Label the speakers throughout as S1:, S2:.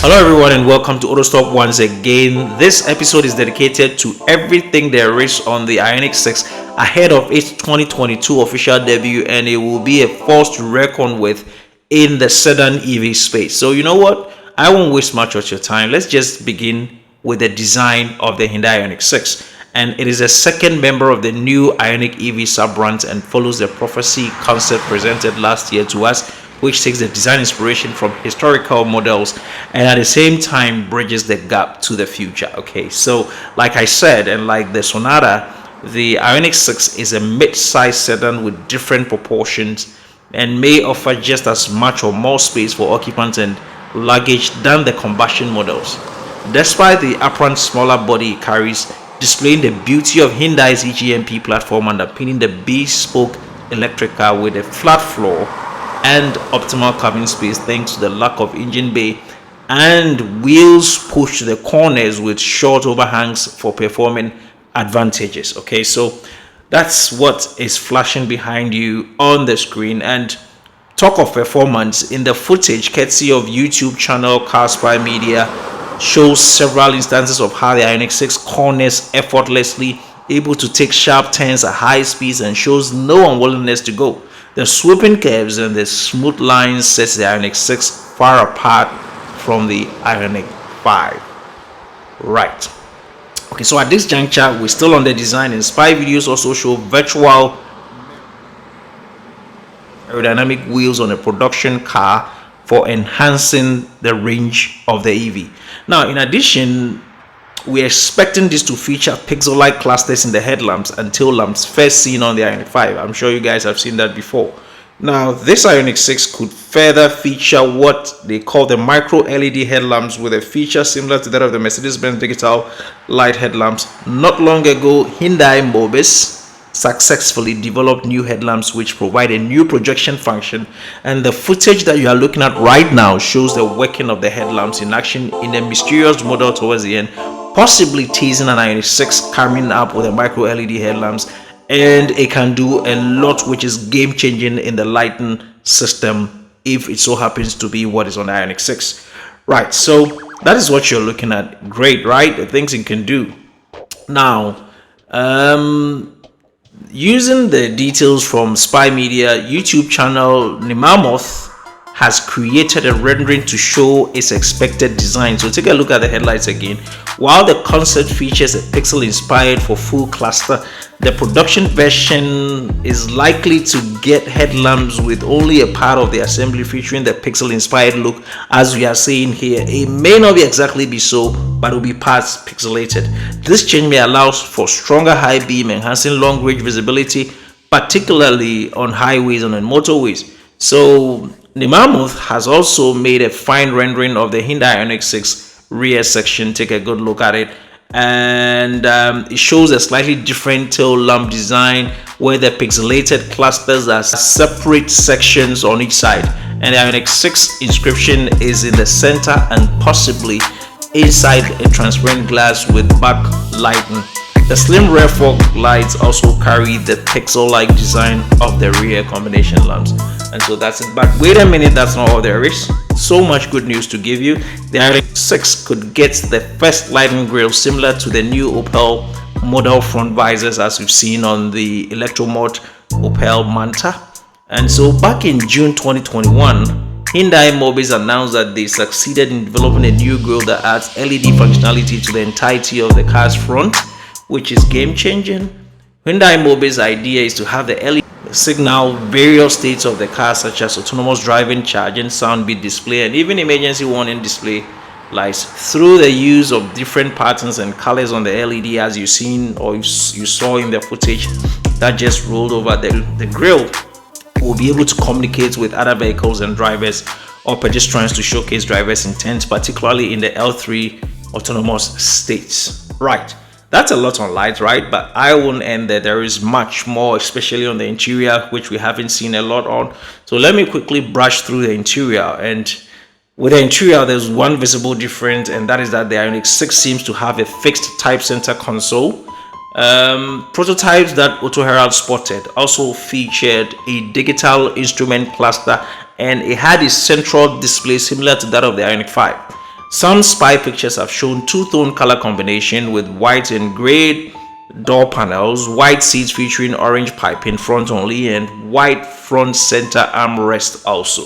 S1: Hello everyone and welcome to Autostop once again. This episode is dedicated to everything there is on the Ioniq 6 ahead of its 2022 official debut, and it will be a force to reckon with in the sedan EV space. So you know what? I won't waste much of your time. Let's just begin with the design of the Hyundai Ioniq 6. And it is a second member of the new Ioniq EV sub-brand and follows the Prophecy concept presented last year to us, which takes the design inspiration from historical models and at the same time bridges the gap to the future. Okay, so like I said, and like the Sonata, the Ioniq 6 is a mid-size sedan with different proportions and may offer just as much or more space for occupants and luggage than the combustion models. Despite the apparent smaller body it carries, displaying the beauty of Hyundai's EGMP platform underpinning the bespoke electric car with a flat floor and optimal cabin space thanks to the lack of engine bay and wheels push to the corners with short overhangs for performing advantages. Okay, so that's what is flashing behind you on the screen. And talk of performance, in the footage courtesy of YouTube channel Carspy Media shows several instances of how the Ioniq 6 corners effortlessly, able to take sharp turns at high speeds, and shows no unwillingness to go. The swooping curves and the smooth lines sets the Ioniq 6 far apart from the Ioniq 5. Right. Okay, so at this juncture, we're still on the design, and spy videos also show virtual aerodynamic wheels on a production car for enhancing the range of the EV. Now, in addition, we're expecting this to feature pixel-like clusters in the headlamps and tail lamps first seen on the Ioniq 5. I'm sure you guys have seen that before. Now, this Ioniq 6 could further feature what they call the micro LED headlamps, with a feature similar to that of the Mercedes-Benz digital light headlamps. Not long ago, Hyundai Mobis successfully developed new headlamps which provide a new projection function, and the footage that you are looking at right now shows the working of the headlamps in action in a mysterious model towards the end, possibly teasing an Ioniq 6 coming up with a micro LED headlamps, and it can do a lot which is game changing in the lighting system if it so happens to be what is on the Ioniq 6. Right, so that is what you're looking at. Great, right? The things it can do. Now, using the details from Spy Media YouTube channel, Nimamoth has created a rendering to show its expected design. So take a look at the headlights again. While the concept features a pixel inspired for full cluster, the production version is likely to get headlamps with only a part of the assembly featuring the pixel inspired look, as we are seeing here. It may not be exactly be so, but it will be parts pixelated. This change may allow for stronger high beam, enhancing long range visibility, particularly on highways and on motorways. So Nimamoth has also made a fine rendering of the Hyundai Ioniq 6 rear section. Take a good look at it, and it shows a slightly different tail lamp design where the pixelated clusters are separate sections on each side, and the Ioniq 6 inscription is in the center and possibly inside a transparent glass with backlighting. The slim rear fog lights also carry the pixel-like design of the rear combination lamps. And so that's it. But wait a minute, that's not all there is. So much good news to give you. The Ioniq 6 could get the first lighting grille similar to the new Opel model front visors as we've seen on the Electromod Opel Manta. And so back in June 2021, Hyundai Mobis announced that they succeeded in developing a new grille that adds LED functionality to the entirety of the car's front, which is game changing. Hyundai Mobis' idea is to have the LED signal various states of the car, such as autonomous driving, charging, sound beat display, and even emergency warning display lights, through the use of different patterns and colors on the LED, as you've seen or you saw in the footage that just rolled over. The grille will be able to communicate with other vehicles and drivers or pedestrians to showcase drivers' intent, particularly in the L3 autonomous states. Right. That's a lot on lights, right? But I won't end there. There is much more, especially on the interior, which we haven't seen a lot on. So let me quickly brush through the interior. And with the interior, there's one visible difference, and that is that the Ioniq 6 seems to have a fixed type center console. Prototypes that Auto Herald spotted also featured a digital instrument cluster, and it had a central display similar to that of the Ioniq 5. Some spy pictures have shown two-tone color combination with white and gray door panels, white seats featuring orange piping front only, and white front center armrest also.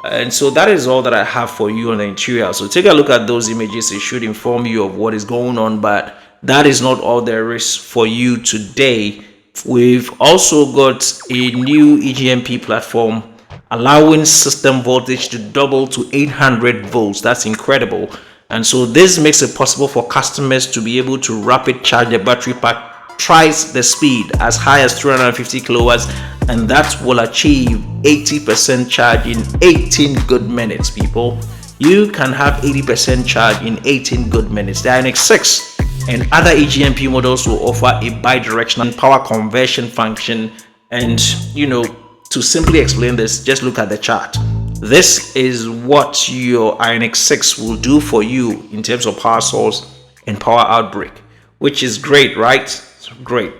S1: And so that is all that I have for you on the interior. So take a look at those images. It should inform you of what is going on, but that is not all there is for you today. We've also got a new EGMP platform allowing system voltage to double to 800 volts. That's incredible. And so this makes it possible for customers to be able to rapid charge the battery pack twice the speed, as high as 350 kilowatts, and that will achieve 80% charge in 18 good minutes. People, you can have 80% charge in 18 good minutes. The IONIQ 6 and other EGMP models will offer a bidirectional power conversion function. And to simply explain this, just look at the chart. This is what your IONIQ 6 will do for you in terms of power source and power outbreak, which is great, right? Great.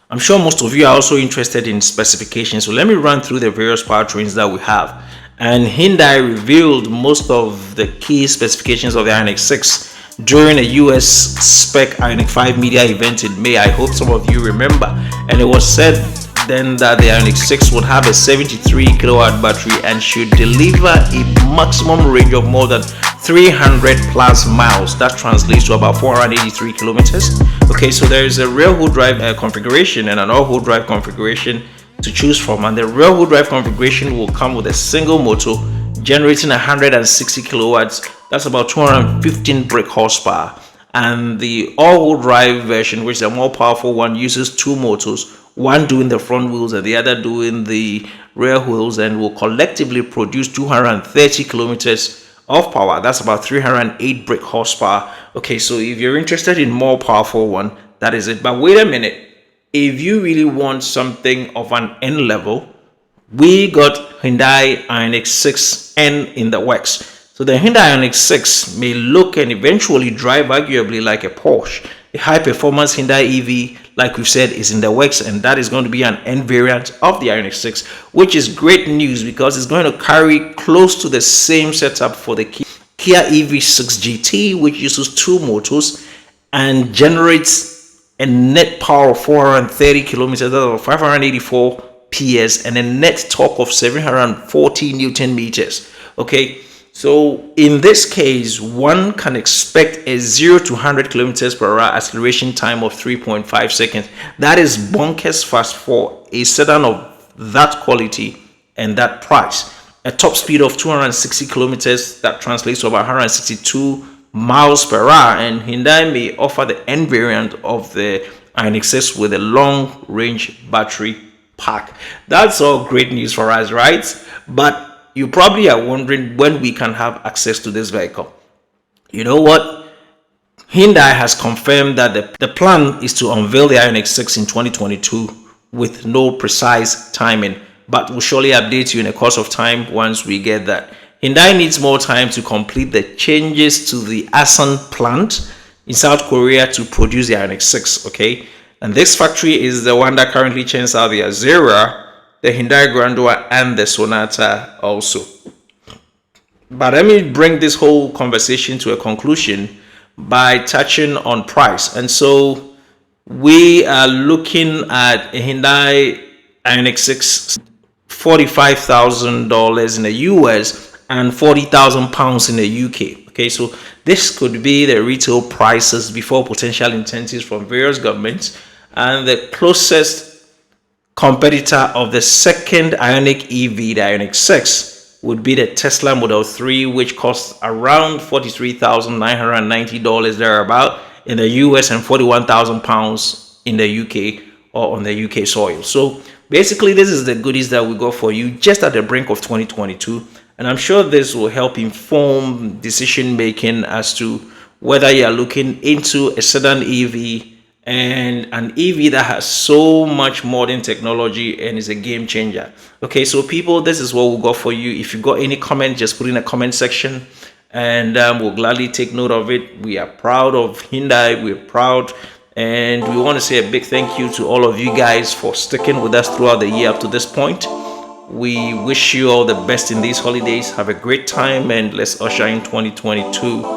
S1: I'm sure most of you are also interested in specifications, so let me run through the various powertrains that we have. And Hyundai revealed most of the key specifications of the IONIQ 6 during a US spec IONIQ 5 media event in May. I hope some of you remember. And it was said then that the IONIQ 6 would have a 73 kilowatt battery and should deliver a maximum range of more than 300 plus miles. That translates to about 483 kilometers. Okay, so there is a rear wheel drive configuration and an all-wheel drive configuration to choose from, and the rear wheel drive configuration will come with a single motor generating 160 kilowatts. That's about 215 brake horsepower. And the all-wheel drive version, which is a more powerful one, uses two motors, one doing the front wheels and the other doing the rear wheels, and will collectively produce 230 kilometers of power. That's about 308 brake horsepower. Okay, so if you're interested in more powerful one, that is it. But wait a minute, if you really want something of an N level, we got Hyundai IONIQ 6N in the works. So the Hyundai IONIQ 6 may look and eventually drive arguably like a Porsche. The high performance Hyundai EV, like we've said, is in the works, and that is going to be an N variant of the IONIQ 6, which is great news because it's going to carry close to the same setup for the Kia EV6 GT, which uses two motors and generates a net power of 430 kilometers, or 584 PS, and a net torque of 740 Newton meters. Okay, so in this case, one can expect a 0 to 100 kilometers per hour acceleration time of 3.5 seconds. That is bonkers fast for a sedan of that quality and that price. A top speed of 260 kilometers, that translates to about 162 miles per hour. And Hyundai may offer the N variant of the IONIQ 6 with a long range battery pack. That's all great news for us, right? But you probably are wondering when we can have access to this vehicle. You know what? Hyundai has confirmed that the plan is to unveil the IONIQ 6 in 2022 with no precise timing, but we'll surely update you in the course of time once we get that. Hyundai needs more time to complete the changes to the Asan plant in South Korea to produce the IONIQ 6, okay? And this factory is the one that currently churns out the Azera, the Hyundai Grandeur, and the Sonata also. But let me bring this whole conversation to a conclusion by touching on price. And so we are looking at a Hyundai IONIQ 6, $45,000 in the US and £40,000 in the UK. Okay, so this could be the retail prices before potential incentives from various governments. And the closest competitor of the second IONIQ EV, the IONIQ 6, would be the Tesla Model 3, which costs around $43,990 thereabout in the US and £41,000 in the UK or on the UK soil. So basically, this is the goodies that we got for you just at the brink of 2022. And I'm sure this will help inform decision making as to whether you are looking into a sedan EV and an EV that has so much modern technology and is a game changer. Okay, so people, this is what we got for you. If you got any comment, just put in a comment section, and we'll gladly take note of it. We are proud of Hyundai. We're proud, and we want to say a big thank you to all of you guys for sticking with us throughout the year up to this point. We wish you all the best in these holidays. Have a great time and let's usher in 2022